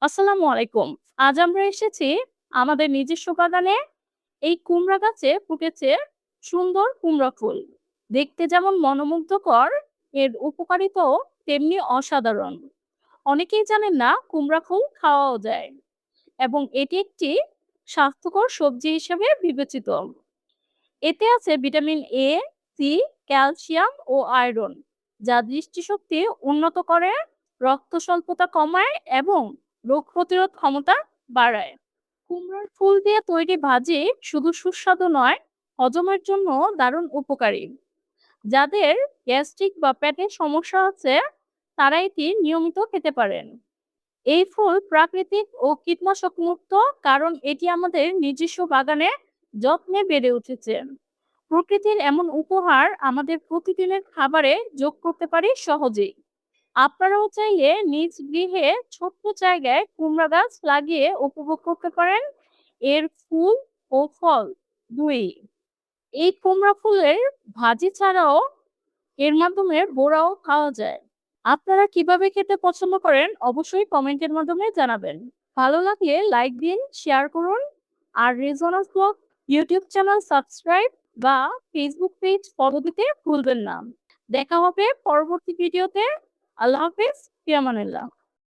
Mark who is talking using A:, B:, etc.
A: আসসালামু আলাইকুম। আজ আমরা এসেছি আমাদের নিজস্ব বাগানে। এই কুমড়া গাছে ফুটেছে সুন্দর কুমড়া ফুল। দেখতে যেমন মনোমুগ্ধকর, এর উপকারিতাও তেমনি অসাধারণ। অনেকেই জানেন না কুমড়া ফুল খাওয়াও যায় এবং এটি একটি স্বাস্থ্যকর সবজি হিসেবে বিবেচিত। এতে আছে ভিটামিন এ, সি, ক্যালসিয়াম ও আয়রন, যা দৃষ্টিশক্তি উন্নত করে, রক্ত স্বল্পতা কমায় এবং রোগ প্রতিরোধ ক্ষমতা বাড়ায়। কুমড়োর ফুল দিয়ে তৈরি ভাজি শুধু সুস্বাদু নয়, হজমের জন্য দারুণ উপকারী। যাদের গ্যাস্ট্রিক বা পেটের সমস্যা আছে তারা এটি নিয়মিত খেতে পারেন। এই ফুল প্রাকৃতিক ও কীটনাশক মুক্ত, কারণ এটি আমাদের নিজস্ব বাগানে যত্নে বেড়ে উঠেছে। প্রকৃতির এমন উপহার আমাদের প্রতিদিনের খাবারে যোগ করতে পারি সহজেই। আপনারাও চাইলে নিজ গৃহে ছোট্ট জায়গায় কুমড়া গাছ লাগিয়ে উপভোগ করতে পারেন এর ফুল ও ফল দুই। এই কুমড়া ফুলের ভাজি ছাড়াও এর মাধ্যমে বোড়াও খাওয়া যায়। আপনারা কিভাবে খেতে পছন্দ করেন অবশ্যই কমেন্টের মাধ্যমে জানাবেন। ভালো লাগলে লাইক দিন, শেয়ার করুন। আর resonance blog YouTube channel subscribe বা ফেসবুক পেজ ফলো দিতে ভুলবেন না। দেখা হবে পরবর্তী ভিডিওতে। আল্লাহ হাফেজ, ফি আমানিল্লাহ।